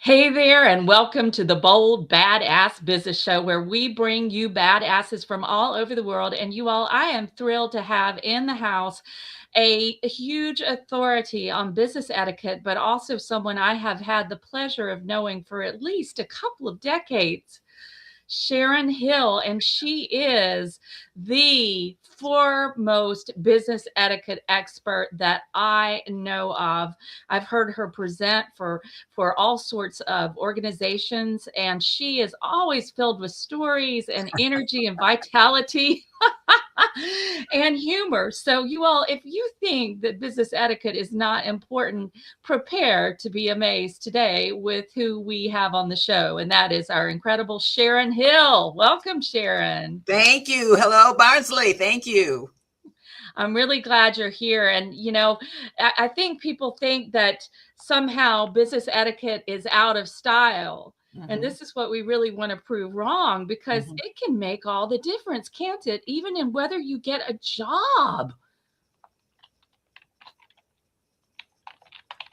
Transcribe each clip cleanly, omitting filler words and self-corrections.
Hey there, and welcome to the Bold Badass Business Show, where we bring you badasses from all over the world. And you all, I am thrilled to have in the house a huge authority on business etiquette, but also someone I have had the pleasure of knowing for at least a couple of decades. Sharon Hill, and she is the foremost business etiquette expert that I know of. I've heard her present for all sorts of organizations, and she is always filled with stories and energy and vitality. And humor. So, you all, if you think that business etiquette is not important, prepare to be amazed today with who we have on the show. And that is our incredible Sharon Hill. Welcome, Sharon. Thank you. Hello, Barnsley. Thank you. I'm really glad you're here. And, I think people think that somehow business etiquette is out of style. And Mhm, this is what we really want to prove wrong, because mhm. it can make all the difference, can't it? Even in whether you get a job.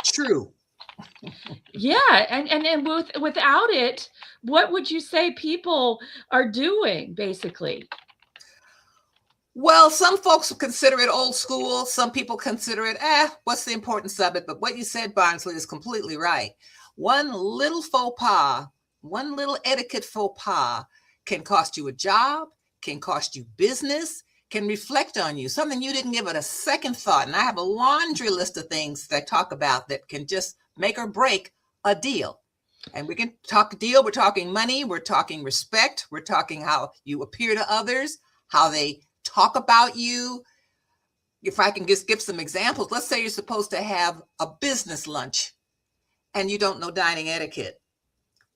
True. Yeah, and without it, what would you say people are doing, basically? Well, some folks consider it old school. Some people consider it, what's the importance of it? But what you said, Barnsley, is completely right. One little faux pas, one little etiquette faux pas can cost you a job, can cost you business, can reflect on you, something you didn't give it a second thought. And I have a laundry list of things that I talk about that can just make or break a deal. And we can talk deal, we're talking money, we're talking respect, we're talking how you appear to others, how they talk about you. If I can just give some examples, let's say you're supposed to have a business lunch and you don't know dining etiquette.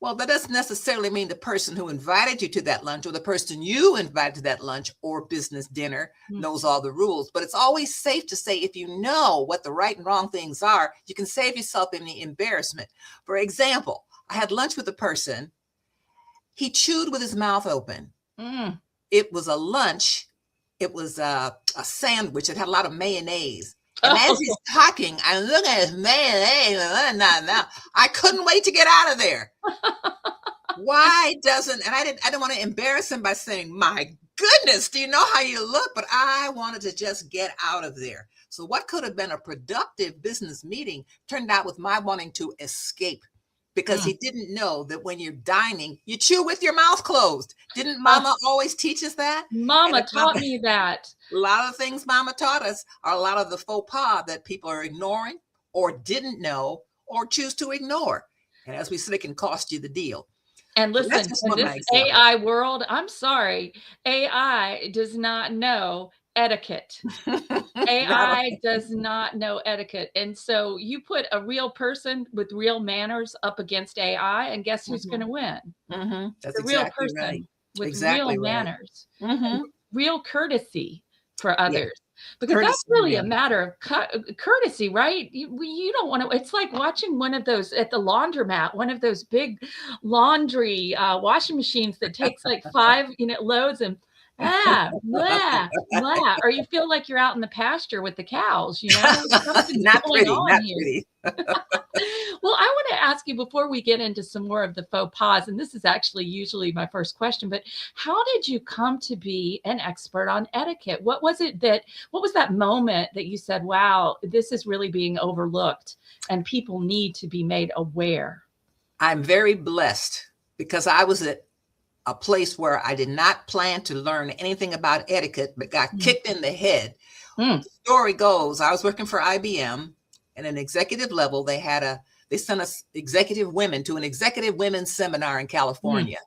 Well, that doesn't necessarily mean the person who invited you to that lunch or the person you invited to that lunch or business dinner Mm. knows all the rules. But it's always safe to say, if you know what the right and wrong things are, you can save yourself any embarrassment. For example, I had lunch with a person. He chewed with his mouth open. Mm. It was a lunch. It was a sandwich. It had a lot of mayonnaise. And as Oh. he's talking, I look at his mayonnaise. I couldn't wait to get out of there. Why doesn't, and I didn't want to embarrass him by saying, my goodness, do you know how you look? But I wanted to just get out of there. So what could have been a productive business meeting turned out with my wanting to escape, because Mm. he didn't know that when you're dining, you chew with your mouth closed. Didn't Oh, mama always teach us that? And mama if mama, taught me that. a lot of things mama taught us are a lot of the faux pas that people are ignoring or didn't know or choose to ignore. And as we said, it can cost you the deal. And So that's listen, just in one of my this examples. AI world, I'm sorry, AI does not know etiquette. Not AI does not know etiquette. And so you put a real person with real manners up against AI, and guess who's going to Mhm, win? mhm. That's The real exactly right. person with real Exactly right. manners and Mhm. real courtesy for Yeah, others. Because that's courtesy and really a manners. matter of courtesy, right? You don't want to, it's like watching one of those at the laundromat, one of those big laundry washing machines that takes like 5 loads, and blah, blah. Or you feel like you're out in the pasture with the cows, something's Not going pretty, on not here. pretty. Well, I want to ask you before we get into some more of the faux pas, and this is actually usually my first question, but how did you come to be an expert on etiquette? What was that moment that you said, wow, this is really being overlooked and people need to be made aware? I'm very blessed because I was at a place where I did not plan to learn anything about etiquette, but got Mm. kicked in the head. Mm. Story goes, I was working for IBM at an executive level. They sent us executive women to an executive women's seminar in Mm. California.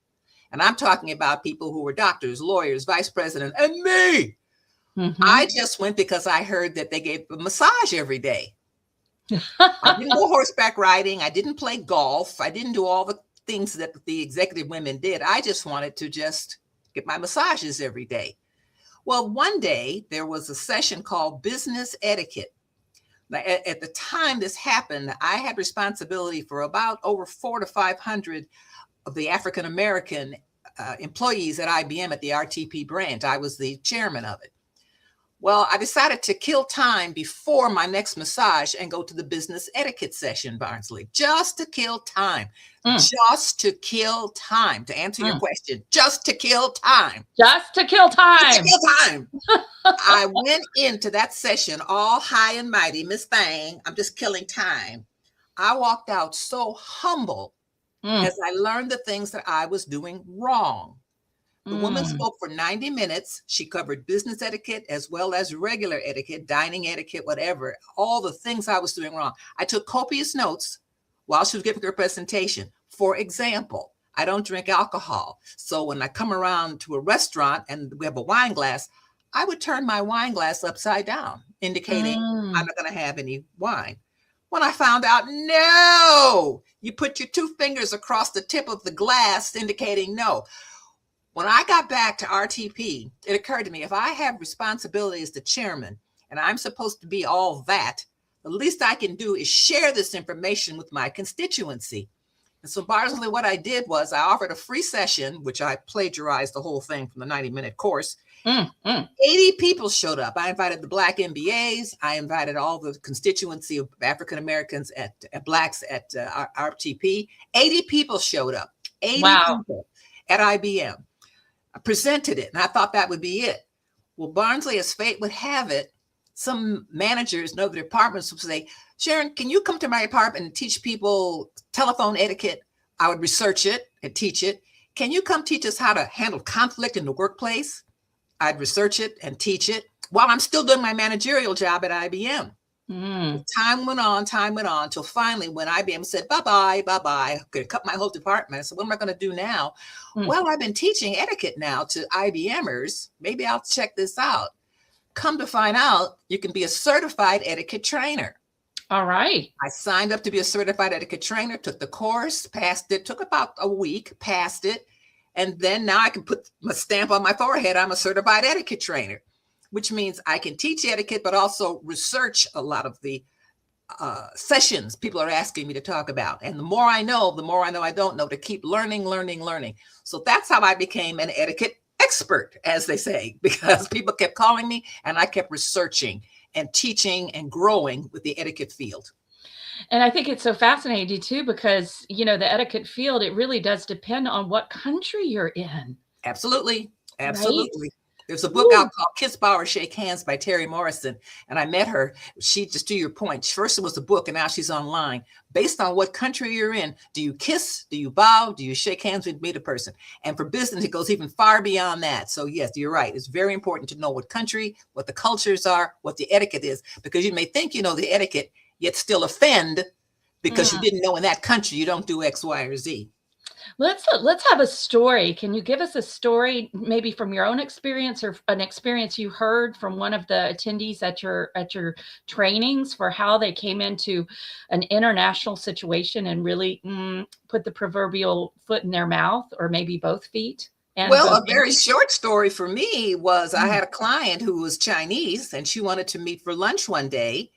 And I'm talking about people who were doctors, lawyers, vice president, and me. I Mhm. just went because I heard that they gave a massage every day. I didn't go horseback riding. I didn't play golf. I didn't do all the things that the executive women did. I just wanted to just get my massages every day. Well, one day there was a session called business etiquette. Now, at the time this happened, I had responsibility for about over 400 to 500 of the African American employees at IBM at the RTP branch. I was the chairman of it. Well, I decided to kill time before my next massage and go to the business etiquette session, Barnsley, just to kill time. Mm, Just to kill time. To answer your mm. question, just to kill time. Just to kill Just to time. kill time. I went into that session all high and mighty, Miss Thang. I'm just killing time. I walked out so humble Mm, as I learned the things that I was doing wrong. The woman mm. spoke for 90 minutes. She covered business etiquette as well as regular etiquette, dining etiquette, whatever, all the things I was doing wrong. I took copious notes while she was giving her presentation. For example, I don't drink alcohol. So when I come around to a restaurant and we have a wine glass, I would turn my wine glass upside down, indicating I'm Mm. not going to have any wine. When I found out, no, you put your two fingers across the tip of the glass, indicating no. When I got back to RTP, it occurred to me, if I have responsibility as the chairman and I'm supposed to be all that, the least I can do is share this information with my constituency. And so, Barnsley, what I did was I offered a free session, which I plagiarized the whole thing from the 90-minute course. Mm, mm. 80 people showed up. I invited the Black MBAs. I invited all the constituency of African Americans at Blacks at RTP. 80 people showed up. 80 Wow. people at IBM. I presented it, and I thought that would be it. Well, Barnsley, as fate would have it, some managers in other departments would say, Sharon, can you come to my department and teach people telephone etiquette? I would research it and teach it. Can you come teach us how to handle conflict in the workplace? I'd research it and teach it while I'm still doing my managerial job at IBM. Mm. Time went on until finally when IBM said, bye-bye, I'm going to cut my whole department. I said, what am I going to do now? Mm. Well, I've been teaching etiquette now to IBMers. Maybe I'll check this out. Come to find out, you can be a certified etiquette trainer. All right. I signed up to be a certified etiquette trainer, took the course, passed it, took about a week, passed it. And then now I can put my stamp on my forehead. I'm a certified etiquette trainer, which means I can teach etiquette, but also research a lot of the sessions people are asking me to talk about. And the more I know I don't know, to keep learning. So that's how I became an etiquette expert, as they say, because people kept calling me and I kept researching and teaching and growing with the etiquette field. And I think it's so fascinating too, because, the etiquette field, it really does depend on what country you're in. Absolutely. Right? There's a book Woo. out called Kiss, Bow, or Shake Hands by Terry Morrison. And I met her. She, just to your point, first it was a book and now she's online. Based on what country you're in, do you kiss? Do you bow? Do you shake hands when you meet a person? And for business, it goes even far beyond that. So yes, you're right. It's very important to know what country, what the cultures are, what the etiquette is, because you may think you know the etiquette, yet still offend because you didn't know in that country you don't do X, Y, or Z. Let's have a story. Can you give us a story, maybe from your own experience or an experience you heard from one of the attendees at your trainings, for how they came into an international situation and really put the proverbial foot in their mouth, or maybe both feet? And Well, both a very hands? short story for me was I Mm. had a client who was Chinese and she wanted to meet for lunch one day.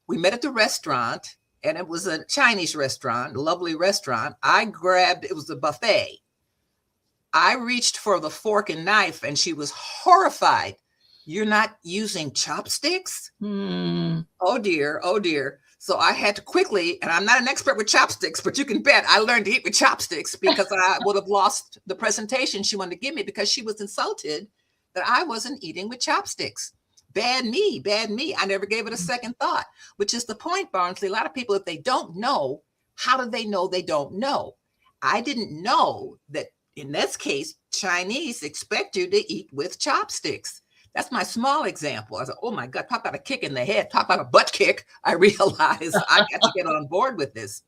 We met at the restaurant and it was a Chinese restaurant, a lovely restaurant. It was a buffet. I reached for the fork and knife and she was horrified. You're not using chopsticks? Mm. Oh dear, oh dear. So I had to quickly, and I'm not an expert with chopsticks, but you can bet I learned to eat with chopsticks, because I would have lost the presentation she wanted to give me because she was insulted that I wasn't eating with chopsticks. Bad me, bad me. I never gave it a second thought, which is the point, Barnsley. A lot of people, if they don't know, how do they know they don't know? I didn't know that in this case, Chinese expect you to eat with chopsticks. That's my small example. I said, oh my God, talk about a kick in the head, talk about a butt kick. I realized I got to get on board with this.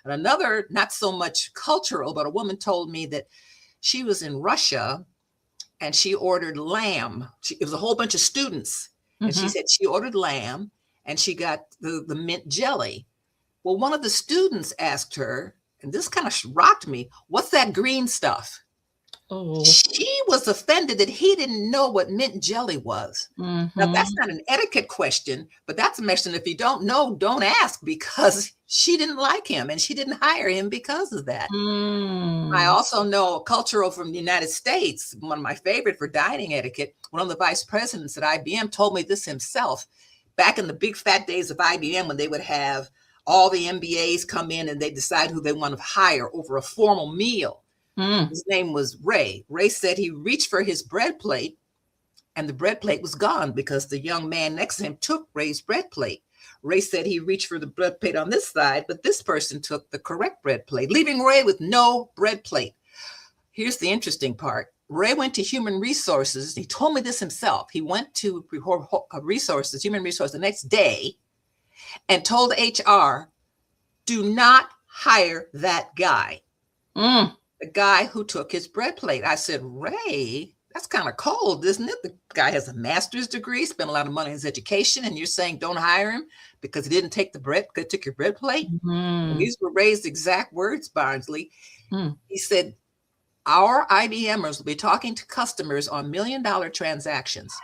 And another, not so much cultural, but a woman told me that she was in Russia and she ordered lamb. It was a whole bunch of students. And she said she ordered lamb and she got the mint jelly. Well, one of the students asked her, and this kind of rocked me, what's that green stuff? Oh. She was offended that he didn't know what mint jelly was. Now, that's Mm-hmm. not an etiquette question, but that's a question. If you don't know, don't ask, because she didn't like him and she didn't hire him because of that. I Mm. also know a cultural from the United States, one of my favorite for dining etiquette. One of the vice presidents at IBM told me this himself back in the big fat days of IBM, when they would have all the MBAs come in and they decide who they want to hire over a formal meal. Mm. His name was Ray. Ray said he reached for his bread plate and the bread plate was gone because the young man next to him took Ray's bread plate. Ray said he reached for the bread plate on this side, but this person took the correct bread plate, leaving Ray with no bread plate. Here's the interesting part. Ray went to human resources. He told me this himself. He went to resources, human resources, the next day and told HR, do not hire that guy. Mm. The guy who took his bread plate. I said, Ray, that's kind of cold, isn't it? The guy has a master's degree, spent a lot of money on his education, and you're saying don't hire him because he didn't take the bread, because he took your bread plate? And Mm. these were Ray's exact words, Barnsley. Mm. He said, our IBMers will be talking to customers on $1 million transactions.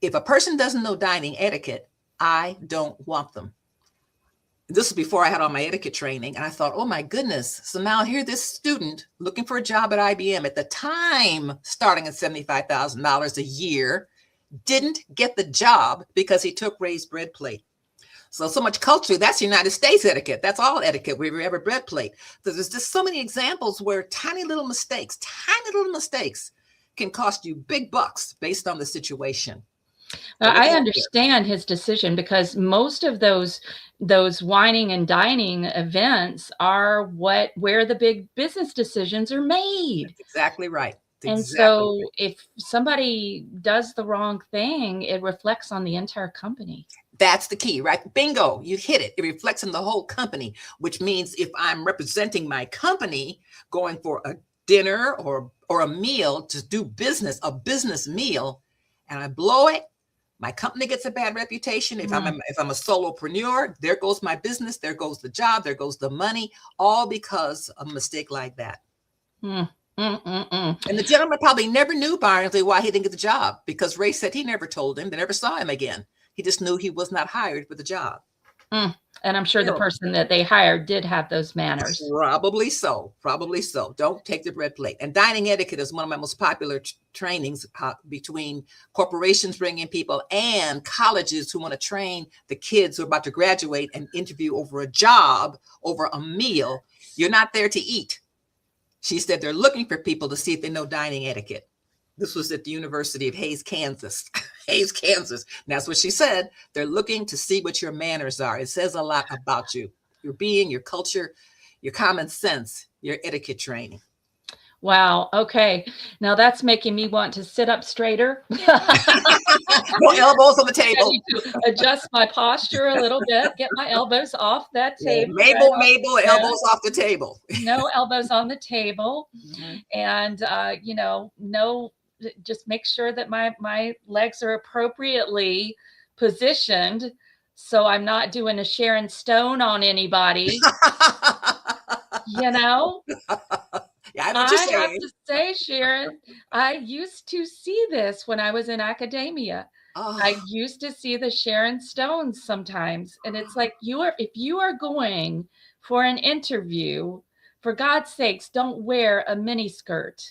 If a person doesn't know dining etiquette, I don't want them. This was before I had all my etiquette training. And I thought, oh my goodness. So now here, this student looking for a job at IBM at the time, starting at $75,000 a year, didn't get the job because he took Ray's bread plate. So much culture. That's United States etiquette. That's all etiquette. We have a bread plate. So there's just so many examples where tiny little mistakes can cost you big bucks based on the situation. So I understand his decision because most of those wining and dining events are where the big business decisions are made. That's exactly right. That's And exactly so right. if somebody does the wrong thing, it reflects on the entire company. That's the key, right? Bingo, you hit it. It reflects on the whole company, which means if I'm representing my company going for a dinner or a meal to do business, a business meal, and I blow it, my company gets a bad reputation. If I'm a solopreneur, there goes my business, there goes the job, there goes the money, all because of a mistake like that. Mm. Mm. And the gentleman probably never knew, Barnsley, why he didn't get the job, because Ray said he never told him. They never saw him again. He just knew he was not hired for the job. Mm. And I'm sure the Terrible. person that they hired did have those manners. Probably so. Probably so. Don't take the bread plate. And dining etiquette is one of my most popular trainings between corporations bringing people and colleges who want to train the kids who are about to graduate and interview over a job, over a meal. You're not there to eat. She said they're looking for people to see if they know dining etiquette. This was at the University of Hays, Kansas. Hays, Kansas. And that's what she said. They're looking to see what your manners are. It says a lot about you, your being, your culture, your common sense, your etiquette training. Wow. Okay. Now that's making me want to sit up straighter. No elbows on the table. I need to adjust my posture a little bit, get my elbows off that table. Mabel, elbows off the table. No elbows on the table. Mm-hmm. And, no, just make sure that my legs are appropriately positioned so I'm not doing a Sharon Stone on anybody. Yeah, I have to say, Sharon, I used to see this when I was in academia. Oh. I used to see the Sharon Stones sometimes. And it's like, if you are going for an interview, for God's sakes, don't wear a mini skirt.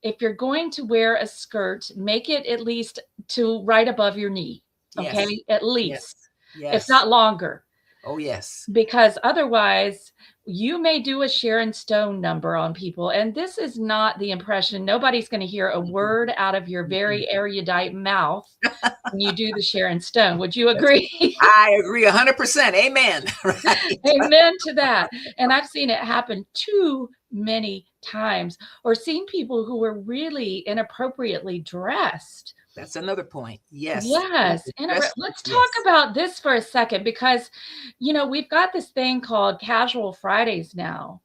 If you're going to wear a skirt, make it at least to right above your knee. Okay. Yes. At least, yes. if not longer. Oh, yes. Because otherwise, you may do a Sharon Stone number on people. And this is not the impression. Nobody's going to hear a word out of your very erudite mouth when you do the Sharon Stone. Would you agree? I agree 100%. Amen. Right. Amen to that. And I've seen it happen too many times, or seen people who were really inappropriately dressed. That's another point. Yes. Yes. Let's talk about this for a second, because, we've got this thing called Casual Fridays now.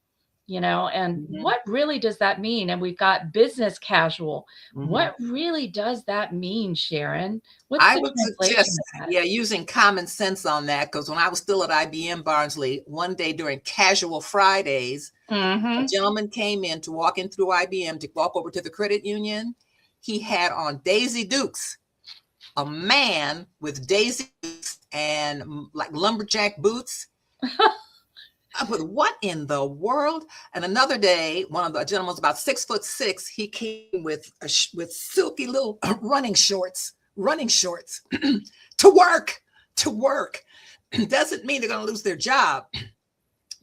and Mhm. what really does that mean? And we've got business casual. Mhm. What really does that mean, Sharon? What's I the would translation suggest, of that? yeah, using common sense on that, because when I was still at IBM Barnsley, one day during casual Fridays, a Mm-hmm. gentleman came in to walk in through IBM to walk over to the credit union. He had on Daisy Dukes, a man with Daisy Dukes and like lumberjack boots. I put, what in the world? And another day, one of the gentlemen was about 6'6". He came with with silky little running shorts to work, to work. Doesn't mean they're going to lose their job,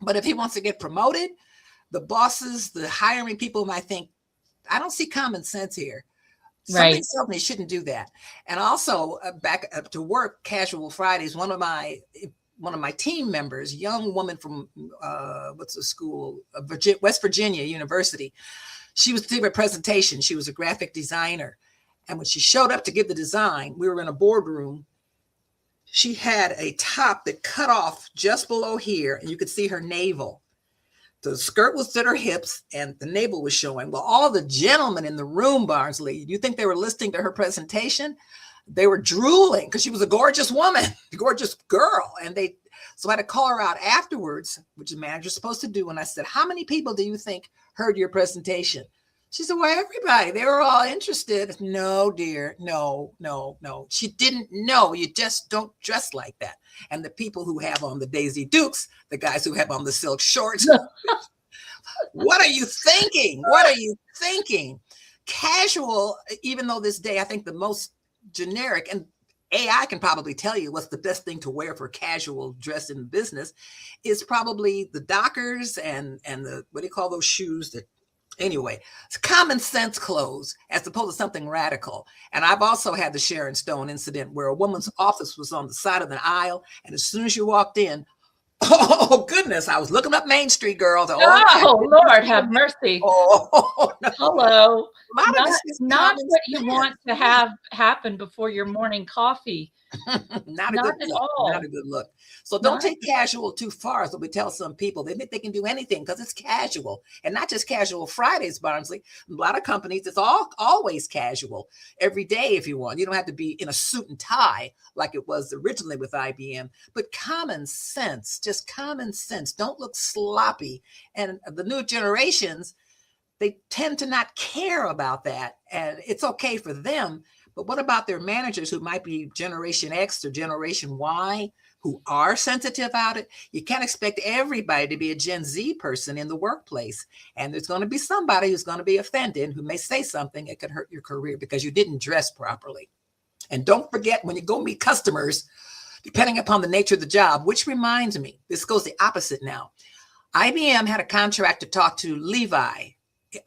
but if he wants to get promoted, the bosses, the hiring people might think, I don't see common sense here. Something Right. tells me shouldn't do that. And also back to work, casual Fridays. One of my team members, young woman from what's the school, West Virginia University. She was to give a presentation. She was a graphic designer, and when she showed up to give the design, we were in a boardroom. She had a top that cut off just below here, and you could see her navel. The skirt was at her hips and the navel was showing. Well, all the gentlemen in the room, Barnsley, you think they were listening to her presentation? They were drooling because she was a gorgeous woman, a gorgeous girl. So I had to call her out afterwards, which the manager's supposed to do. And I said, how many people do you think heard your presentation? She said, well, everybody. They were all interested. No, dear. No, no, no. She didn't know. You just don't dress like that. And the people who have on the Daisy Dukes, the guys who have on the silk shorts, what are you thinking? What are you thinking? Casual, even though this day I think the most generic, and AI can probably tell you what's the best thing to wear for casual dress in business, is probably the Dockers and the, what do you call those shoes that, anyway, it's common sense clothes as opposed to something radical. And I've also had the Sharon Stone incident where a woman's office was on the side of the aisle, and as soon as you walked in, oh goodness, I was looking up Main Street girls. Oh, Oh, Lord, have mercy. oh no. Hello. A lot of Not this is not common what you sense. want to have happen before your morning coffee. Not a Not good at look. Not all. a good look. So don't Not take casual too far. So we tell some people they think they can do anything because it's casual, and not just casual Fridays, Barnsley. A lot of companies, it's always casual every day if you want. You don't have to be in a suit and tie like it was originally with IBM, but common sense, just common sense. Don't look sloppy. And the new generations, they tend to not care about that, and it's okay for them. But what about their managers who might be Generation X or Generation Y, who are sensitive about it? You can't expect everybody to be a Gen Z person in the workplace. And there's going to be somebody who's going to be offended, who may say something that could hurt your career because you didn't dress properly. And don't forget, when you go meet customers, depending upon the nature of the job, which reminds me, this goes the opposite now. IBM had a contract to talk to Levi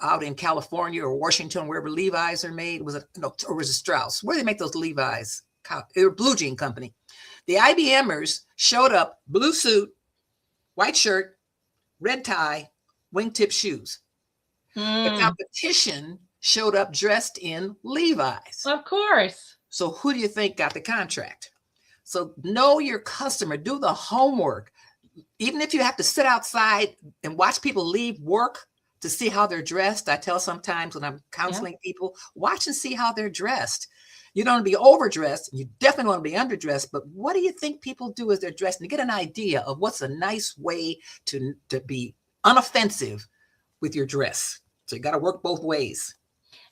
out in California or Washington, wherever Levi's are made. Or was it Strauss? Where do they make those Levi's? They were Blue Jean Company. The IBMers showed up, blue suit, white shirt, red tie, wingtip shoes. The competition showed up dressed in Levi's. Of course. So who do you think got the contract? So know your customer, do the homework. Even if you have to sit outside and watch people leave work to see how they're dressed. I tell sometimes when I'm counseling people, watch and see how they're dressed. You don't want to be overdressed. You definitely want to be underdressed. But what do you think people do as they're dressed? And get an idea of what's a nice way to be unoffensive with your dress. So you got to work both ways.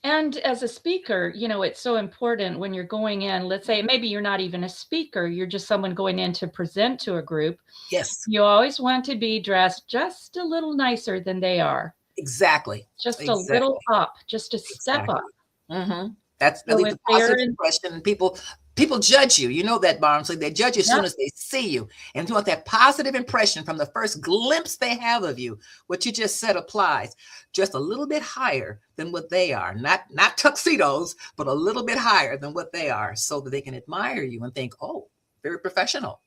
And as a speaker, it's so important when you're going in, let's say maybe you're not even a speaker, you're just someone going in to present to a group. Yes. You always want to be dressed just a little nicer than they are. Exactly. Just a little up, just a step up. Mm-hmm. That's So leaves a positive impression, and people judge you. You know that, Barnsley. They judge you as soon as they see you. And if you want that positive impression from the first glimpse they have of you, what you just said applies. Just a little bit higher than what they are. Not tuxedos, but a little bit higher than what they are, so that they can admire you and think, oh, very professional.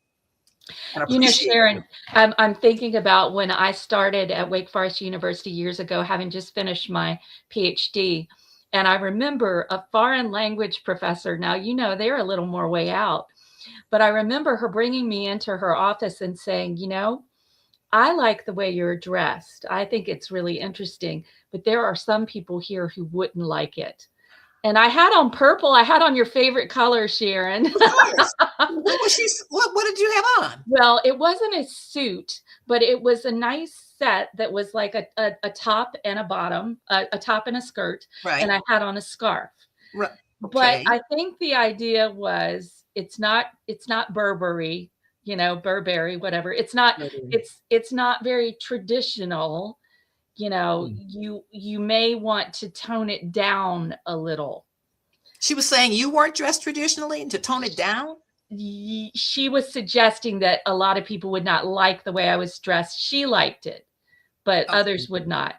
Sharon, I'm thinking about when I started at Wake Forest University years ago, having just finished my PhD. And I remember a foreign language professor. Now, they're a little more way out. But I remember her bringing me into her office and saying, I like the way you're dressed. I think it's really interesting, but there are some people here who wouldn't like it. And I had on purple. I had on your favorite color, Sharon. Of course. What was she? What did you have on? Well, it wasn't a suit, but it was a nice set that was like a top and a bottom, a top and a skirt, and Right. I had on a scarf. Right. But Okay. I think the idea was it's not Burberry, Burberry, whatever. It's not very traditional. Mm. You may want to tone it down a little. She was saying you weren't dressed traditionally and to tone it down. She was suggesting that a lot of people would not like the way I was dressed. She liked it, but Okay. others would not.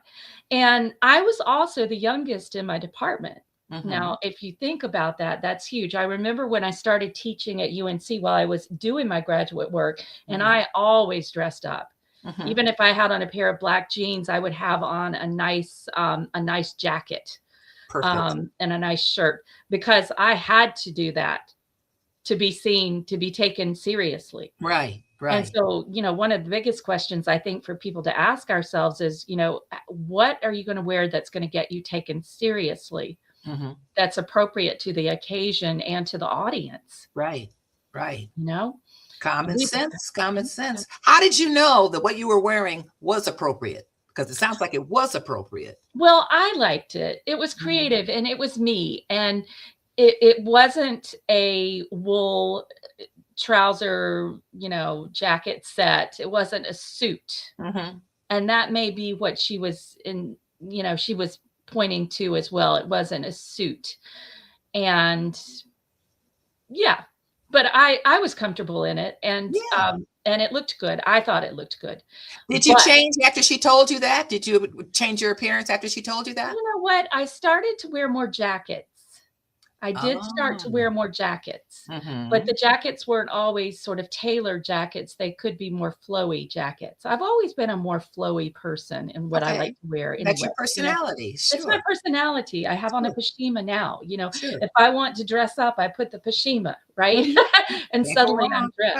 And I was also the youngest in my department. Mm-hmm. Now, if you think about that, that's huge. I remember when I started teaching at UNC while I was doing my graduate work, and Mm-hmm. I always dressed up. Mm-hmm. Even if I had on a pair of black jeans, I would have on a nice jacket, Perfect. and a nice shirt, because I had to do that to be seen, to be taken seriously. Right. And Right. so, one of the biggest questions I think for people to ask ourselves is, what are you going to wear that's going to get you taken seriously, Mm-hmm. that's appropriate to the occasion and to the audience, Right. Right. you know? Common We sense. Common sense. How did you know that what you were wearing was appropriate? Because it sounds like it was appropriate. Well, I liked it. It was Mhm. creative and it was me. And it wasn't a wool trouser, jacket set. It wasn't a suit. Mhm. And that may be what she was pointing to as well. It wasn't a suit. And yeah, but I was comfortable in it, Yeah. and it looked good. I thought it looked good. Did you But change after she told you that? Did you change your appearance after she told you that? you know what? I started to wear more jackets. I did start to Oh. wear more jackets, but Mhm. the jackets weren't always sort of tailored jackets. They could be more flowy jackets. I've always been a more flowy person in what I Okay. like to wear That's anyway, your personality. It's my Sure. personality. I have on a Sure. pashima now. Sure. If I want to dress up, I put the pashima, right? Mhm. And Can't go suddenly I'm wrong. Right.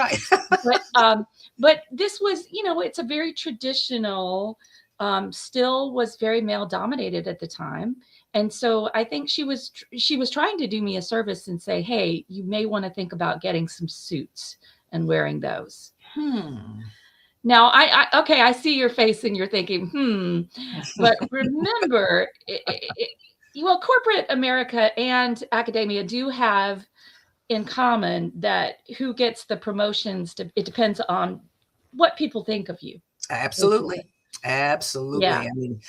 dressed, right? Right. But this was, it's a very traditional, still was very male dominated at the time. And so I think she was trying to do me a service and say, hey, you may want to think about getting some suits and wearing those. Hmm. Now, okay, I see your face and you're thinking, but remember, well, corporate America and academia do have in common that who gets the promotions, it depends on what people think of you, basically. Absolutely. Absolutely. Yeah. I mean,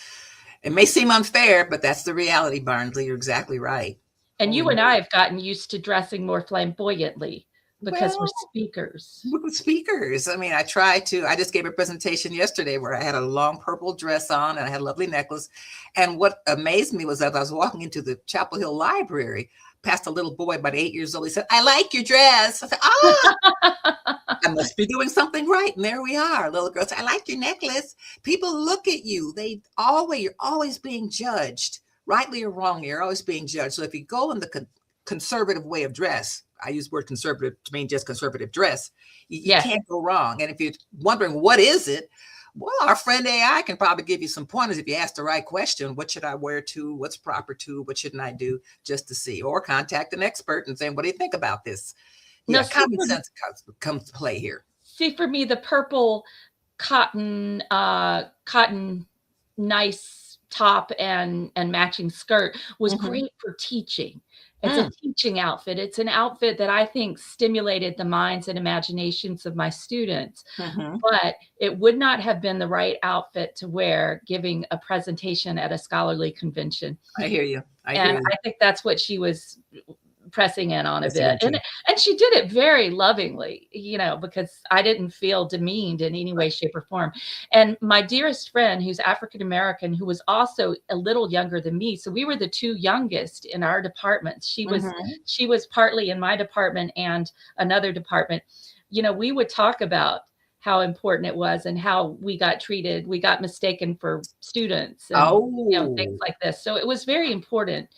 it may seem unfair, but that's the reality, Barnsley. You're exactly right. And you Holy and I moly. have gotten used to dressing more flamboyantly because we're Well, speakers. speakers. I mean, I just gave a presentation yesterday where I had a long purple dress on and I had a lovely necklace. And what amazed me was that I was walking into the Chapel Hill Library, past a little boy about 8 years old. He said, I like your dress. I said, I must be doing something right. And there we are. Little girl said, I like your necklace. People look at you. You're always being judged, rightly or wrongly, you're always being judged. So if you go in the conservative way of dress, I use the word conservative to mean just conservative dress, you Yes. can't go wrong. And if you're wondering what is it, well, our friend AI can probably give you some pointers if you ask the right question. What should I wear to? What's proper to? What shouldn't I do? Just to see. Or contact an expert and say, what do you think about this? Now, Yeah, common sense comes to play here. see for me, the purple cotton nice top and matching skirt was Mhm. great for teaching. It's a Mm. teaching outfit. It's an outfit that I think stimulated the minds and imaginations of my students, Mhm. but it would not have been the right outfit to wear giving a presentation at a scholarly convention. I hear you. I hear And you. I think that's what she was pressing in on a Pressing bit. into. And she did it very lovingly, because I didn't feel demeaned in any way, shape, or form. And my dearest friend, who's African American, who was also a little younger than me, so we were the two youngest in our departments. She was Mhm. she was partly in my department and another department. We would talk about how important it was and how we got treated. We got mistaken for students and things Oh, like this. So it was very important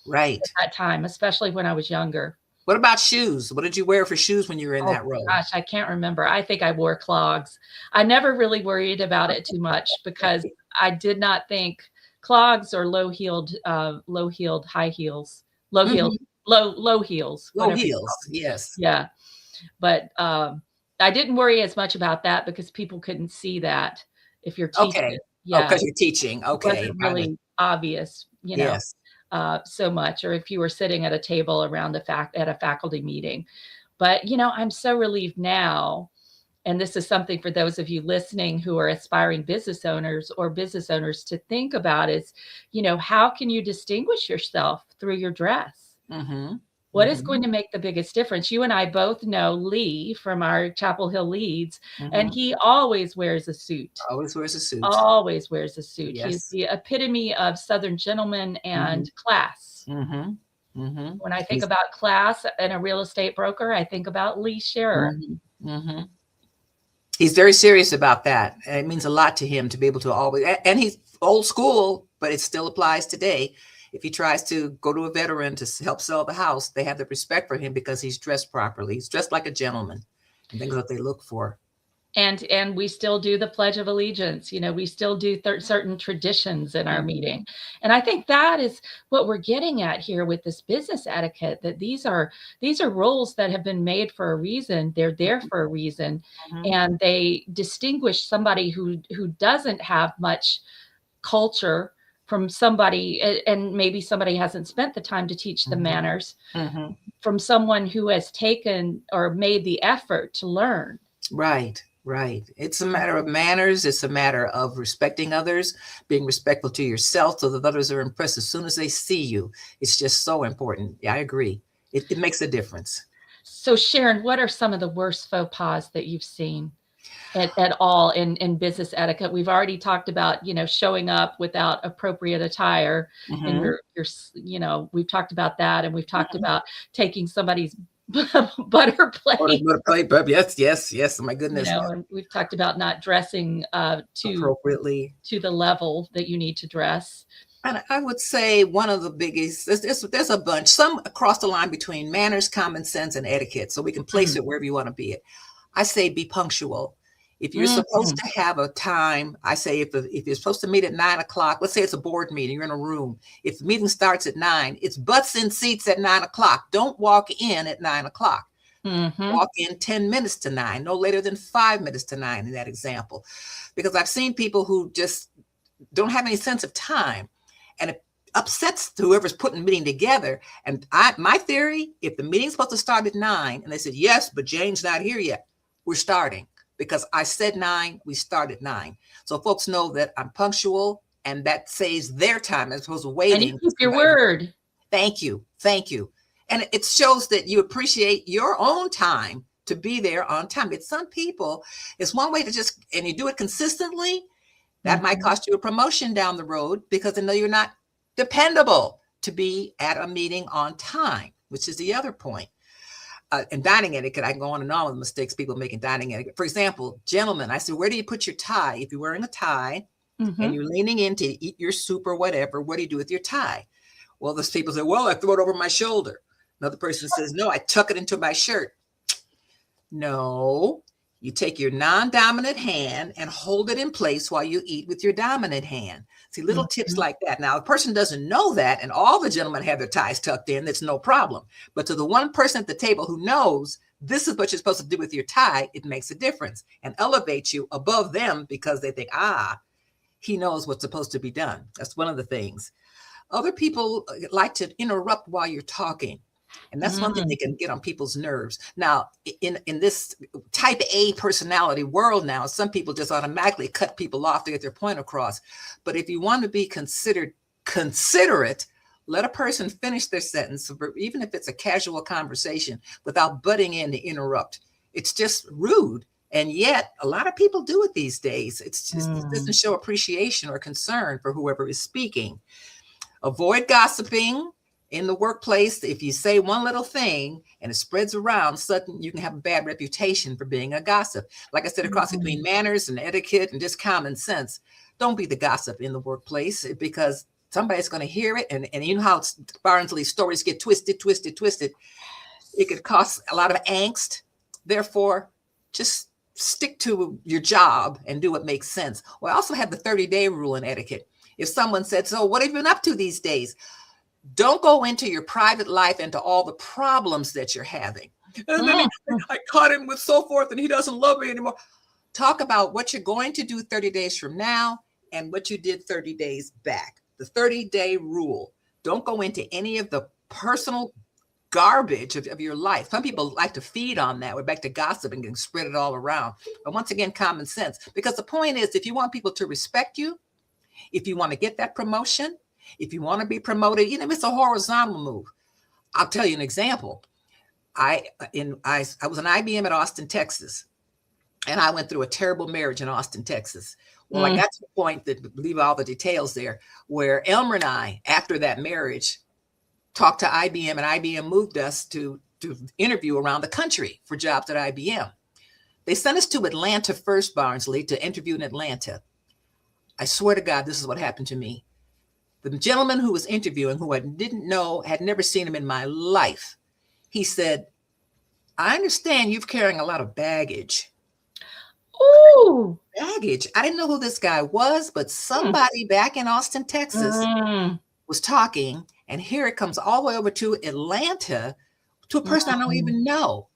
right. that time, especially when I was younger. What about shoes? What did you wear for shoes when you were in Oh that role? gosh, I can't remember. I think I wore clogs. I never really worried about it too much because I did not think clogs or low heeled high heels, low heeled, Hmm. low heels, Low whatever you heels. call them. Yes. Yeah, but I didn't worry as much about that because people couldn't see that if you're teaching. Okay. Oh, Yeah, because you're teaching. it Okay. wasn't really obvious, Yes. so much, or if you were sitting at a table around at a faculty meeting. But, I'm so relieved now. And this is something for those of you listening who are aspiring business owners or business owners to think about is, how can you distinguish yourself through your dress? Hmm. What is going Hmm. to make the biggest difference? You and I both know Lee from our Chapel Hill leads, and Hmm. he always wears a suit. Always wears a suit. Always wears a suit. He is Yes. the epitome of Southern gentleman Hmm. and class. Hmm. Hmm. When I think He's. about class and a real estate broker, I think about Lee Scherer. Hmm. Hmm. He's very serious about that. And it means a lot to him to be able to always, and he's old school, but it still applies today. If he tries to go to a veteran to help sell the house, they have the respect for him because he's dressed properly. He's dressed like a gentleman, and things that they look for. And we still do the Pledge of Allegiance. We still do certain traditions in our Mhm. meeting. And I think that is what we're getting at here with this business etiquette, that these are rules that have been made for a reason. They're there for a reason, Mhm. and they distinguish somebody who doesn't have much culture from somebody, and maybe somebody hasn't spent the time to teach them Mhm. manners, Mhm. from someone who has taken or made the effort to learn. Right, right. It's a matter of manners. It's a matter of respecting others, being respectful to yourself so that others are impressed as soon as they see you. It's just so important. Yeah, I agree. It makes a difference. So, Sharon, what are some of the worst faux pas that you've seen at all in business etiquette? We've already talked about, showing up without appropriate attire, and Mhm. we've talked about that, and we've talked Mhm. about taking somebody's butter Order plate, butter plate, but yes, yes, yes. My goodness, and we've talked about not dressing appropriately. to the level that you need to dress. And I would say one of the biggest, there's a bunch, some across the line between manners, common sense, and etiquette. So we can place Mm, it wherever you want to be it. I say be punctual. If you're supposed mhm, to have a time, I say if you're supposed to meet at 9 o'clock, let's say it's a board meeting, you're in a room. If the meeting starts at 9, it's butts in seats at 9 o'clock. Don't walk in at 9 o'clock. mhm. Walk in 10 minutes to 9, no later than 5 minutes to 9 in that example. Because I've seen people who just don't have any sense of time, and it upsets whoever's putting the meeting together. And my theory, if the meeting's supposed to start at 9 and they said yes, but Jane's not here yet, we're starting because I said 9, we start at 9. So folks know that I'm punctual, and that saves their time as opposed to And you waiting for keep your somebody. word. Thank you, thank you. And it shows that you appreciate your own time to be there on time. It's some people, it's one way to just, and you do it consistently, that might Mhm. cost you a promotion down the road because they know you're not dependable to be at a meeting on time, which is the other point. And dining etiquette, I can go on and on with mistakes people make in dining etiquette. For example, gentlemen, I said, where do you put your tie? If you're wearing a tie and Mhm. you're leaning in to eat your soup or whatever, what do you do with your tie? Well, there's people say, well, I throw it over my shoulder. Another person says, no, I tuck it into my shirt. No, you take your non-dominant hand and hold it in place while you eat with your dominant hand. See, little tips Mhm. like that. Now, a person doesn't know that, and all the gentlemen have their ties tucked in, that's no problem. But to the one person at the table who knows this is what you're supposed to do with your tie, it makes a difference and elevates you above them because they think, he knows what's supposed to be done. That's one of the things. Other people like to interrupt while you're talking. And that's one thing Mm. that can get on people's nerves. Now, in this type A personality world now, some people just automatically cut people off to get their point across. But if you want to be considerate, let a person finish their sentence, even if it's a casual conversation, without butting in to interrupt. It's just rude. And yet, a lot of people do it these days. It's just, it doesn't Mm. show appreciation or concern for whoever is speaking. Avoid gossiping in the workplace. If you say one little thing and it spreads around, suddenly you can have a bad reputation for being a gossip. Like I said, across between Mm. manners and etiquette and just common sense, don't be the gossip in the workplace because somebody's going to hear it. And you know how Barnsley stories get twisted, twisted, twisted. It could cause a lot of angst. Therefore, just stick to your job and do what makes sense. Well, I also have the 30-day rule in etiquette. If someone said, so what have you been up to these days? Don't go into your private life, into all the problems that you're having. And then I caught him with so forth and he doesn't love me anymore. Talk about what you're going to do 30 days from now and what you did 30 days back. The 30-day rule. Don't go into any of the personal garbage of your life. Some people like to feed on that. We're back to gossip and spread it all around. But once again, common sense. Because the point is, if you want people to respect you, if you want to get that promotion, if you want to be promoted, even if it's a horizontal move. I'll tell you an example. I was an IBM at Austin, Texas, and I went through a terrible marriage in Austin, Texas. Well, I got to the point that, leave all the details there, where Elmer and I, after that marriage, talked to IBM, and IBM moved us to interview around the country for jobs at IBM. They sent us to Atlanta first, Barnsley, to interview in Atlanta. I swear to God, this is what happened to me. The gentleman who was interviewing, who I didn't know, had never seen him in my life, he said, I understand you're carrying a lot of baggage. Ooh. Baggage. I didn't know who this guy was, but somebody back in Austin, Texas was talking, and here it comes all the way over to Atlanta to a person I don't even know.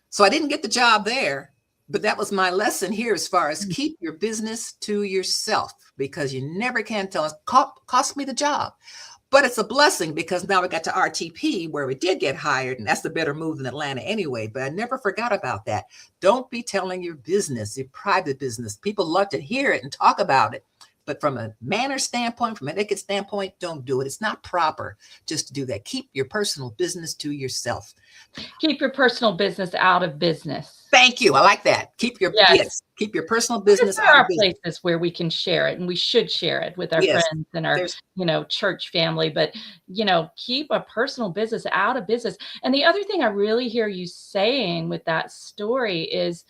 So I didn't get the job there, but that was my lesson here as far as keep your business to yourself, because you never can tell us, cost me the job. But it's a blessing because now we got to RTP where we did get hired, and that's the better move than Atlanta anyway. But I never forgot about that. Don't be telling your business, your private business. People love to hear it and talk about it. But from a manner standpoint, from an etiquette standpoint, don't do it. It's not proper just to do that. Keep your personal business to yourself. Keep your personal business out of business. Thank you. I like that. Keep your keep your personal business out of business. There are places where we can share it, and we should share it with our friends and our church family. But keep a personal business out of business. And the other thing I really hear you saying with that story is,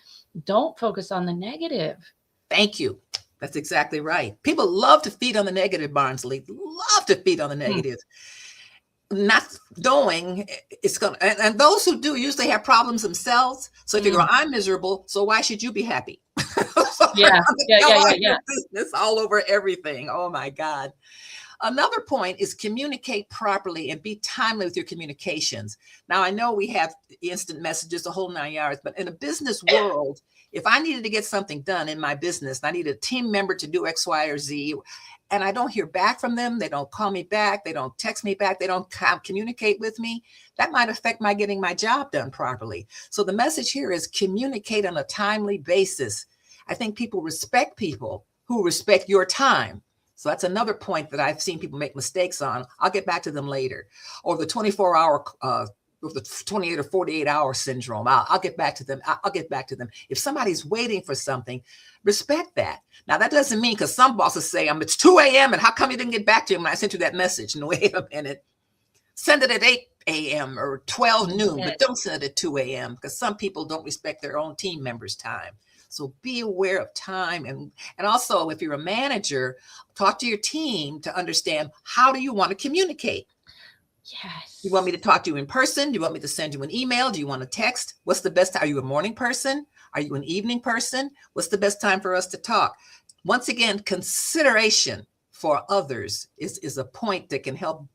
don't focus on the negative. Thank you. That's exactly right. People love to feed on the negative, Barnsley. Love to feed on the negative. Not knowing it's going to, and those who do usually have problems themselves. So if you go, I'm miserable, so why should you be happy? Yeah. Business all over everything. Oh my God. Another point is communicate properly and be timely with your communications. Now, I know we have instant messages, the whole 9 yards, but in a business world, if I needed to get something done in my business, I need a team member to do X, Y, or Z, and I don't hear back from them, they don't call me back, they don't text me back, they don't communicate with me, that might affect my getting my job done properly. So the message here is communicate on a timely basis. I think people respect people who respect your time. So that's another point that I've seen people make mistakes on. I'll get back to them later. Or the 24-hour, the 28 or 48 hour syndrome. I'll get back to them. I'll get back to them. If somebody's waiting for something, respect that. Now, that doesn't mean, because some bosses say, it's 2 a.m. and how come you didn't get back to me when I sent you that message? No, wait a minute. Send it at 8 a.m. or 12 noon, but don't send it at 2 a.m. because some people don't respect their own team members' time. So be aware of time. And also, if you're a manager, talk to your team to understand, how do you want to communicate? Yes. You want me to talk to you in person? Do you want me to send you an email? Do you want to text? What's the best time? Are you a morning person? Are you an evening person? What's the best time for us to talk? Once again, consideration for others is a point that can help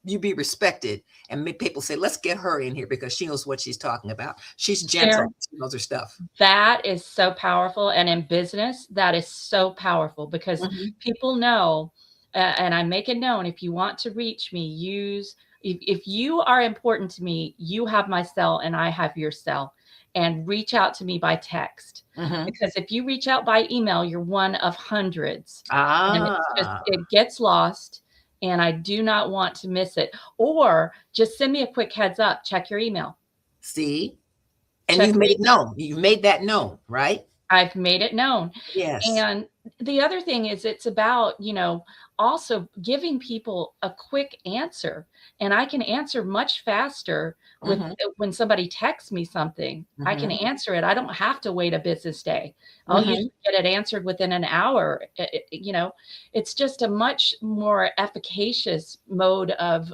you be respected and make people say, let's get her in here because she knows what she's talking about. She's gentle. Sharon, she knows her stuff. That is so powerful. And in business, that is so powerful because people know, and I make it known, if you want to reach me, if you are important to me, you have my cell and I have your cell, and reach out to me by text. Because if you reach out by email, you're one of hundreds. And it gets lost. And I do not want to miss it. Or just send me a quick heads up. Check your email. See? And you've made it known. You've made that known, right? I've made it known. Yes. And the other thing is, it's about, also giving people a quick answer. And I can answer much faster when somebody texts me something. I can answer it. I don't have to wait a business day. I'll usually get it answered within an hour. It's just a much more efficacious mode of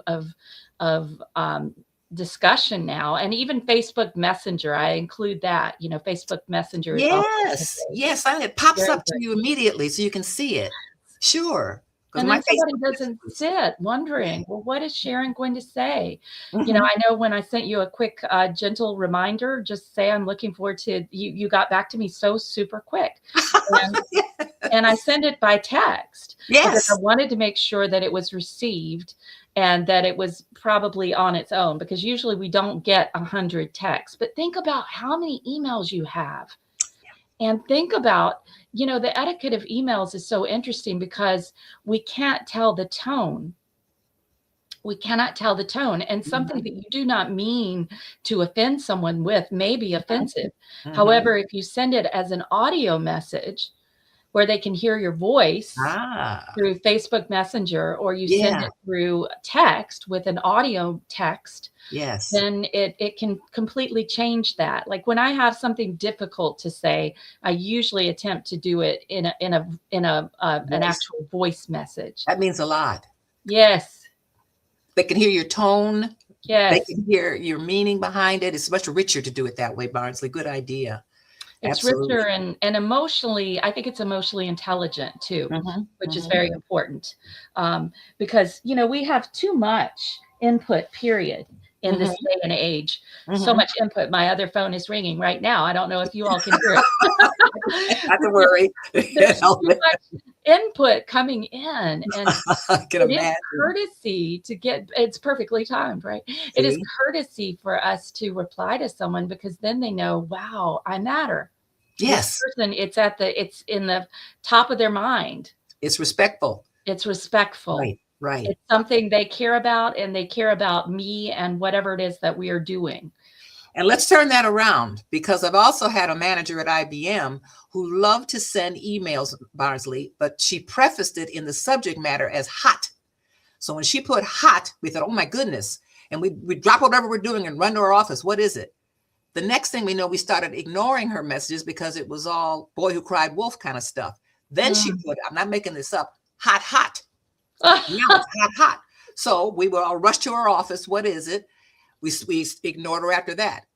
discussion now, and even Facebook Messenger, I include that. Facebook Messenger is also Yes, yes, and it pops very up to good. you immediately so you can see it. Sure, because And my then somebody Facebook doesn't messages. sit wondering, well, what is Sharon going to say? Mhm. I know when I sent you a quick, gentle reminder, just say I'm looking forward to you. You got back to me so super quick, and I send it by text because I Yes, wanted to make sure that it was received and that it was probably on its own, because usually we don't get 100 texts. But think about how many emails you have, and think about, the etiquette of emails is so interesting because we can't tell the tone. We cannot tell the tone, and something mhm, that you do not mean to offend someone with may be mhm, offensive. mhm. However, if you send it as an audio message where they can hear your voice Ah, through Facebook Messenger, or you send yeah, it through text with an audio text, yes, then it can completely change that. Like when I have something difficult to say, I usually attempt to do it in an voice. actual voice message. That means a lot. Yes, They can hear your tone. They yes. can hear your meaning behind it. It's much richer to do it that way, Barnsley. Good idea. It's richer Absolutely. and emotionally, I think it's emotionally intelligent too, Mhm, which is mhm, very important. Because, we have too much input, period, in this mhm, day and age. So mhm. much input. My other phone is ringing right now. I don't know if you all can hear it. Not to worry. There's too much input coming in, and I can it is imagine. courtesy to get it's perfectly timed, right? It is See? courtesy for us to reply to someone, because then they know, wow, I matter. This Yes, person, it's in the top of their mind. it's respectful. It's respectful. Right, right. It's something they care about, and they care about me and whatever it is that we are doing. And let's turn that around, because I've also had a manager at IBM who loved to send emails, Barnsley, but she prefaced it in the subject matter as hot. So when she put hot, we thought, oh my goodness. And we drop whatever we're doing and run to her office. What is it? The next thing we know, we started ignoring her messages because it was all boy who cried wolf kind of stuff. Then she Mm. put, I'm not making this up, hot, hot. Now it's hot, hot. So we would all rush to her office. What is it? We ignored her after that.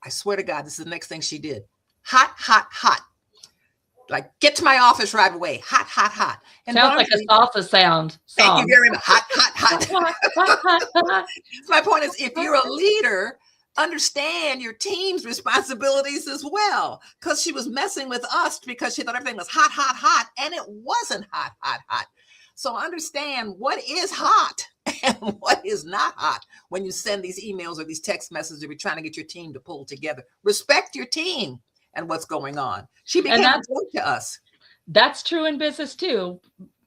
I swear to God, this is the next thing she did. Hot, hot, hot. Like, get to my office right away. Hot, hot, hot. And Sounds like a Barnsley, salsa sound thank you song. very much. Hot, hot, hot. My point is, if you're a leader, understand your team's responsibilities as well. Because she was messing with us because she thought everything was hot, hot, hot, and it wasn't hot, hot, hot. So understand what is hot and what is not hot when you send these emails or these text messages, or you're trying to get your team to pull together. Respect your team and what's going on. She And became a joke to us. that's true in business too.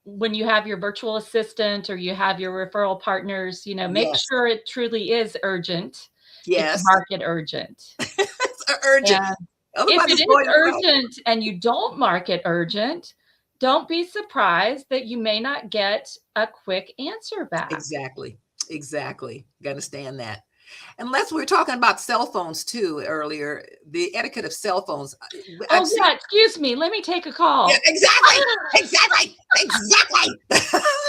When you have your virtual assistant or you have your referral partners, make Yes, sure it truly is urgent. It's yes, market urgent. it's urgent. And if Otherwise, it it's is going away. urgent and you don't mark it urgent, don't be surprised that you may not get a quick answer back. Exactly. Exactly. You understand that. Unless we were talking about cell phones too earlier, the etiquette of cell phones. I've Oh, seen. yeah, excuse me, let me take a Yeah, call. exactly. Exactly. Exactly.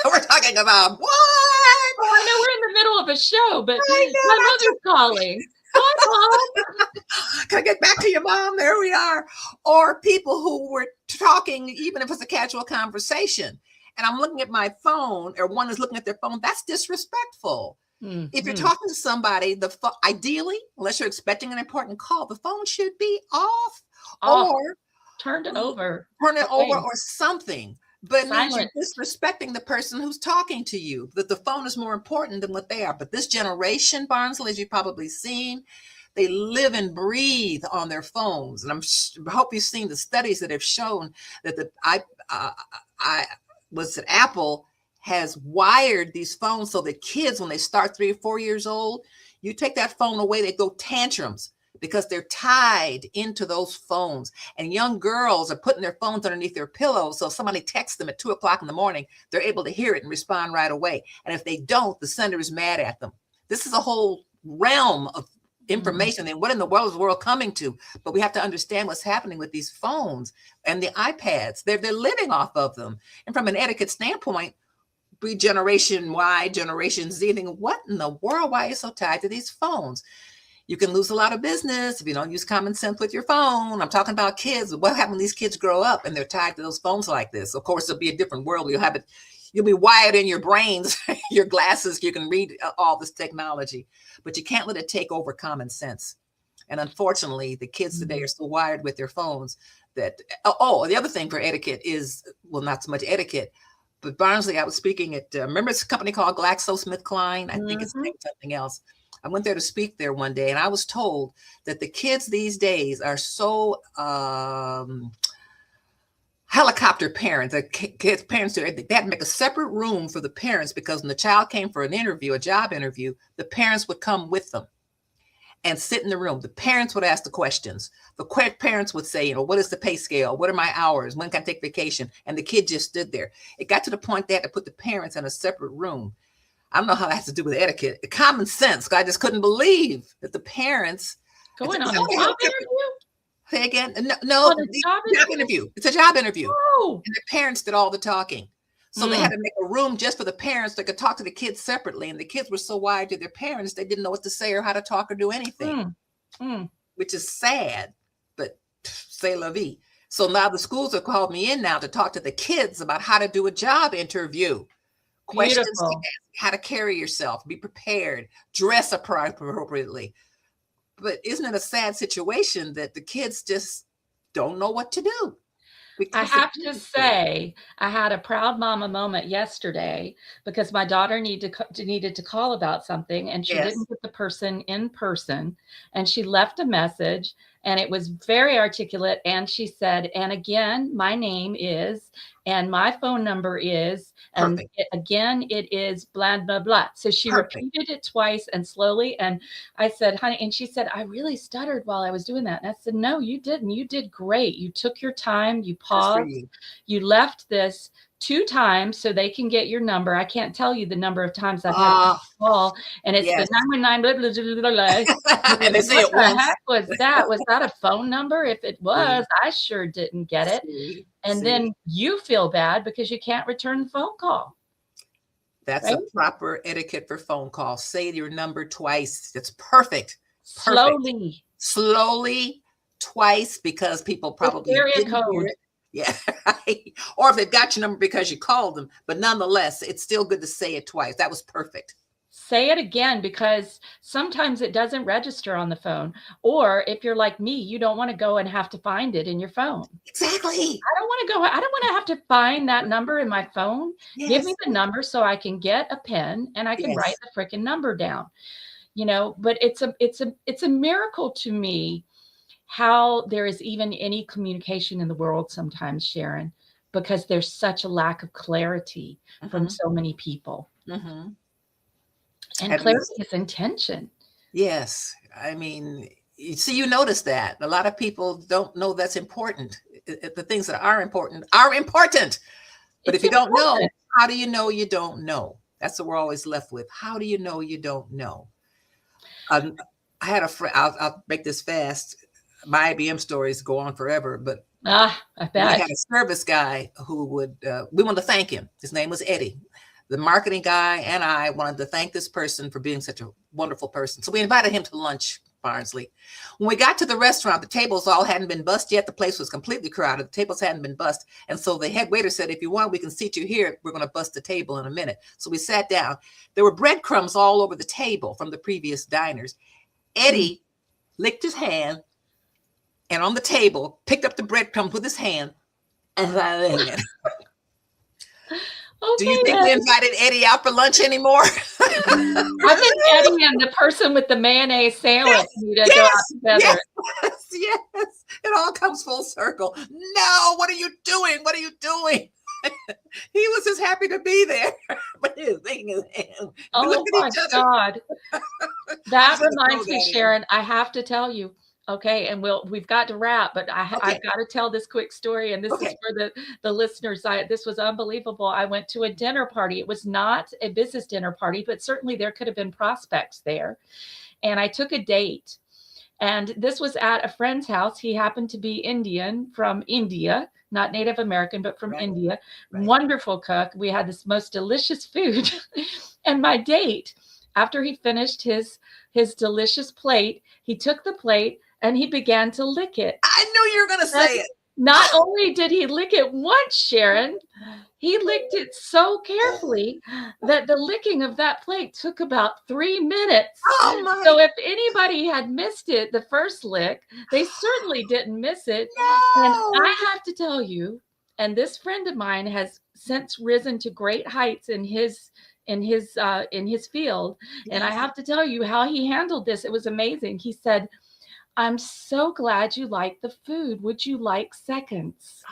We're talking about what? Oh, I know we're in the middle of a show, but I know, my not mother's calling. Hi, Mom. can I get back to your mom? There we are. Or people who were talking, even if it's a casual conversation, and I'm looking at my phone, or one is looking at their phone. That's disrespectful. If you're Mhm. talking to somebody, ideally, unless you're expecting an important call, the phone should be off Off, or turned over, turn it over away, or something. But it means you're silent. disrespecting the person who's talking to you, that the phone is more important than what they are. But this generation, Barnsley, as you've probably seen, they live and breathe on their phones. And I hope you've seen the studies that have shown that I was at Apple has wired these phones so that kids, when they start 3 or 4 years old, you take that phone away, they go tantrums because they're tied into those phones. And young girls are putting their phones underneath their pillows. So if somebody texts them at 2 o'clock in the morning, they're able to hear it and respond right away. And if they don't, the sender is mad at them. This is a whole realm of Mhm. information. And what in the world is the world coming to? But we have to understand what's happening with these phones and the iPads. They're living off of them. And from an etiquette standpoint, be Generation Y, Generation Z, thinking, what in the world? Why are you so tied to these phones? You can lose a lot of business if you don't use common sense with your phone. I'm talking about kids. What happens when these kids grow up and they're tied to those phones like this? Of course, it'll be a different world. You'll have it. You'll be wired in your brains, your glasses. You can read all this technology, but you can't let it take over common sense. And unfortunately, the kids today are so wired with their phones that, the other thing for etiquette is, well, not so much etiquette, but Barnsley, I was speaking at, remember it's a company called GlaxoSmithKline? I think it's something else. I went there to speak there one day, and I was told that the kids these days are so helicopter parents. The kids' parents, they had to make a separate room for the parents, because when the child came for an interview, a job interview, the parents would come with them and sit in the room. The parents would ask the questions. The parents would say, what is the pay scale? What are my hours? When can I take vacation? And the kid just stood there. It got to the point they had to put the parents in a separate room. I don't know how that has to do with etiquette. Common sense. I just couldn't believe that the parents going on a job interview. Say again? No, job interview. It's a job interview. Oh. And the parents did all the talking. So they had to make a room just for the parents that could talk to the kids separately. And the kids were so wired to their parents, they didn't know what to say or how to talk or do anything, which is sad, but c'est la vie. So now the schools have called me in now to talk to the kids about how to do a job interview. Questions to ask, how to carry yourself, be prepared, dress appropriately. But isn't it a sad situation that the kids just don't know what to do? I have to say, I had a proud mama moment yesterday because my daughter needed to call about something, and she didn't get the person in person, and she left a message, and it was very articulate. And she said, and again, my name is, and my phone number is, and again, it is blah, blah, blah. So she repeated it twice and slowly. And I said, honey, and she said, I really stuttered while I was doing that. And I said, no, you didn't. You did great. You took your time. You paused. You left this 2 times so they can get your number. I can't tell you the number of times I've had to call, and it's the 919 blah, blah, blah, blah, blah. And they say it once. What the heck was that? Was that a phone number? If it was, I sure didn't get it. And then you feel bad because you can't return the phone call. That's a proper etiquette for phone calls. Say your number twice. It's perfect. Slowly, twice, because people probably didn't hear it. Yeah. Or if they've got your number because you called them, but nonetheless, it's still good to say it twice. That was perfect. Say it again, because sometimes it doesn't register on the phone. Or if you're like me, you don't want to go and have to find it in your phone. Exactly. I don't want to have to find that number in my phone. Give me the number so I can get a pen and I can write the freaking number down. But it's a miracle to me how there is even any communication in the world sometimes, Sharon, because there's such a lack of clarity from so many people. And clarity is intention. Yes. I mean, you notice that a lot of people don't know that's important. The things that are important are important. But if you don't know, how do you know you don't know? That's what we're always left with. How do you know you don't know? I had a friend, I'll make this fast. My IBM stories go on forever, but I bet. We had a service guy who we wanted to thank him. His name was Eddie. The marketing guy and I wanted to thank this person for being such a wonderful person. So we invited him to lunch, Barnsley. When we got to the restaurant, the tables all hadn't been bussed yet. The place was completely crowded. The tables hadn't been bussed. And so the head waiter said, if you want, we can seat you here. We're going to bust the table in a minute. So we sat down. There were breadcrumbs all over the table from the previous diners. Eddie licked his hand and on the table, picked up the breadcrumbs with his hand and it. Okay, do you think we invited Eddie out for lunch anymore? I think Eddie and the person with the mayonnaise sandwich need to go out together. Yes. It all comes full circle. No, what are you doing? What are you doing? He was just happy to be there. But his thing is, oh my God. That reminds me, Sharon, I have to tell you. Okay, and we've got to wrap, but I've got to tell this quick story, and this is for the listeners. This was unbelievable. I went to a dinner party. It was not a business dinner party, but certainly there could have been prospects there. And I took a date, And this was at a friend's house. He happened to be Indian from India, not Native American, but from India. Wonderful cook. We had this most delicious food. And my date, after he finished his delicious plate, he took the plate and he began to lick it. I knew you were going to say it. Not only did he lick it once, Sharon, he licked it so carefully that the licking of that plate took about 3 minutes. Oh my. So if anybody had missed it the first lick, they certainly didn't miss it. No. And I have to tell you, and this friend of mine has since risen to great heights in his field. Yes. And I have to tell you how he handled this. It was amazing. He said, "I'm so glad you like the food. Would you like seconds?"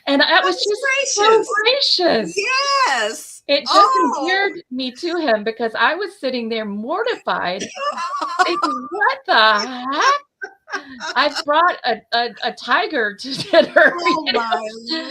And that was just so gracious. Yes. It just endeared me to him because I was sitting there mortified. Thinking, what the heck? I brought a tiger to dinner. Oh my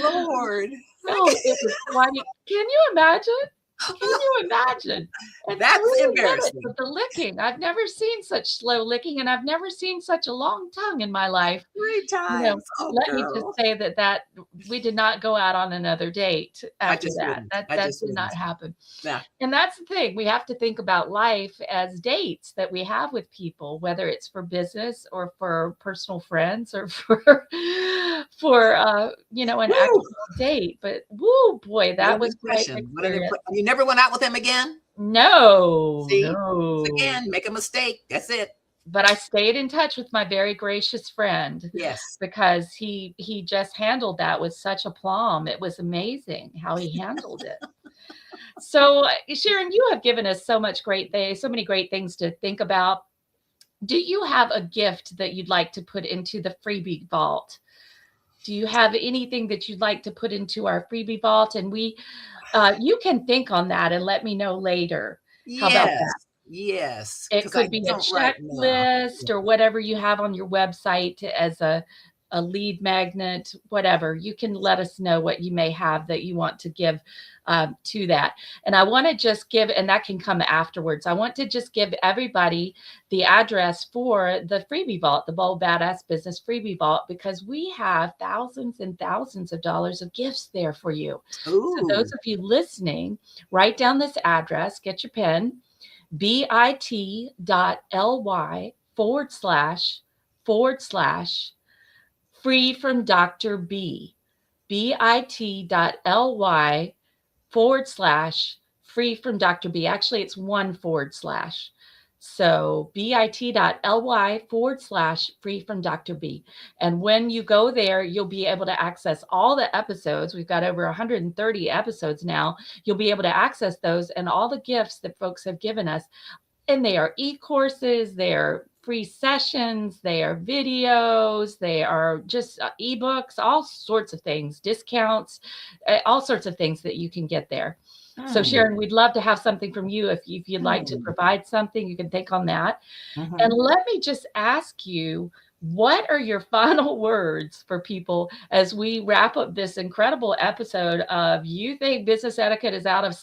Lord. No, it was funny. Can you imagine? Can you imagine? And that's embarrassing. With the licking. I've never seen such slow licking, and I've never seen such a long tongue in my life. 3 times. Let me just say that we did not go out on another date after that. That did not happen. Yeah. And that's the thing. We have to think about life as dates that we have with people, whether it's for business or for personal friends or for an actual date. But woo boy, that was quite an experience. You never went out with him again? No. See? No. Again, make a mistake. That's it. But I stayed in touch with my very gracious friend. Yes. Because he just handled that with such aplomb. It was amazing how he handled it. So, Sharon, you have given us so many great things to think about. Do you have a gift that you'd like to put into the freebie vault? Do you have anything that you'd like to put into our freebie vault? And you can think on that and let me know later. How about that? Yes. It could be a checklist or whatever you have on your website as a lead magnet, whatever. You can let us know what you may have that you want to give to that. And I want to just give, and that can come afterwards. I want to just give everybody the address for the freebie vault, the Bold Badass Business Freebie Vault, because we have thousands and thousands of dollars of gifts there for you. Ooh. So those of you listening, write down this address, get your pen, bit.ly/free from Dr. B. bit.ly/free from Dr. B. Actually, it's 1 /. So bit.ly/free from Dr. B. And when you go there, you'll be able to access all the episodes. We've got over 130 episodes now. You'll be able to access those and all the gifts that folks have given us. And they are e-courses, they are free sessions, they are videos, they are just ebooks, all sorts of things, discounts, all sorts of things that you can get there. So Sharon, we'd love to have something from you. If you'd like to provide something, you can think on that. And let me just ask you, what are your final words for people as we wrap up this incredible episode of You Think Business Etiquette is Out of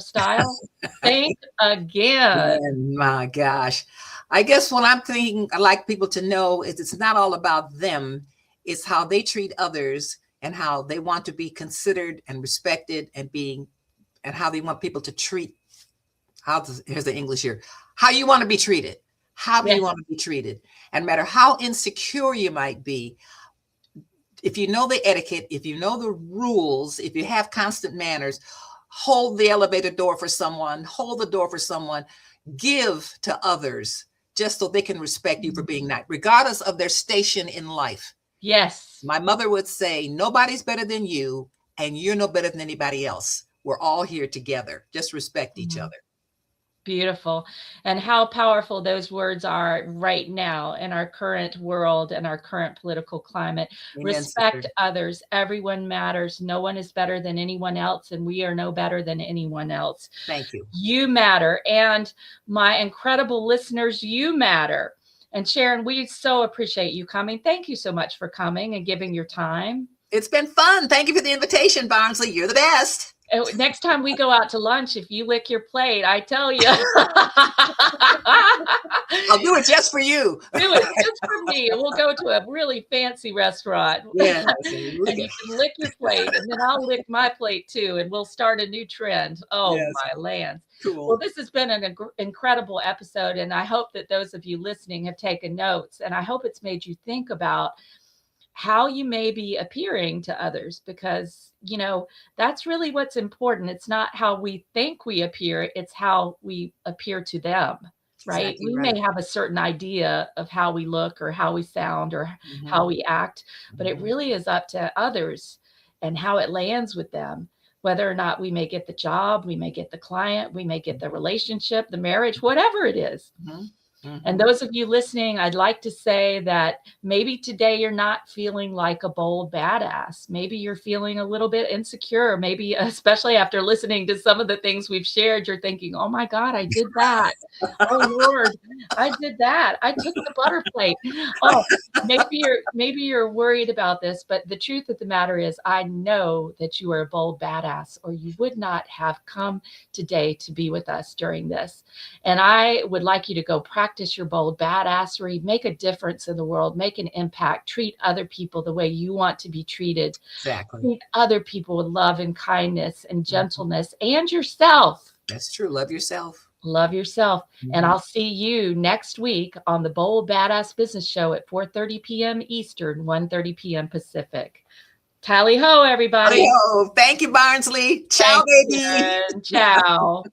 Style? Think again. Oh, my gosh. I guess what I'm thinking I'd like people to know is it's not all about them. It's how they treat others and how they want to be considered and respected and how they want people to treat. Here's the English here. How you want to be treated. How do you want to be treated? And no matter how insecure you might be, if you know the etiquette, if you know the rules, if you have constant manners, hold the elevator door for someone, hold the door for someone, give to others just so they can respect you for being nice, regardless of their station in life. Yes. My mother would say, nobody's better than you, and you're no better than anybody else. We're all here together. Just respect each other. Beautiful. And how powerful those words are right now in our current world and our current political climate. Amen, respect others. Everyone matters. No one is better than anyone else, and we are no better than anyone else. Thank you. You matter. And my incredible listeners, you matter. And Sharon, we so appreciate you coming. Thank you so much for coming and giving your time. It's been fun. Thank you for the invitation, Barnsley. You're the best. Next time we go out to lunch, if you lick your plate, I tell you. I'll do it just for you. Do it just for me. And we'll go to a really fancy restaurant. Yes, And you can lick your plate, and then I'll lick my plate too, and we'll start a new trend. Oh, yes. my lands. Cool. Well, this has been an incredible episode, and I hope that those of you listening have taken notes, and I hope it's made you think about how you may be appearing to others, because, you know, that's really what's important. It's not how we think we appear, it's how we appear to them. Right? Exactly We right. may have a certain idea of how we look or how we sound or how we act, but it really is up to others and how it lands with them. Whether or not we may get the job, we may get the client, we may get the relationship, the marriage, whatever it is. And those of you listening, I'd like to say that maybe today you're not feeling like a bold badass. Maybe you're feeling a little bit insecure. Maybe, especially after listening to some of the things we've shared, you're thinking, oh my God, I did that. Oh Lord, I did that. I took the butter plate. Oh, maybe you're worried about this, but the truth of the matter is, I know that you are a bold badass, or you would not have come today to be with us during this. And I would like you to go practice your bold badassery, make a difference in the world, make an impact, treat other people the way you want to be treated. Exactly. Treat other people with love and kindness and gentleness, and yourself. That's true. Love yourself. Love yourself. And I'll see you next week on the Bold Badass Business Show at 4:30 p.m. Eastern, 1:30 p.m. Pacific. Tally ho, everybody. Tally ho. Thank you, Barnsley. Ciao, baby. Ciao.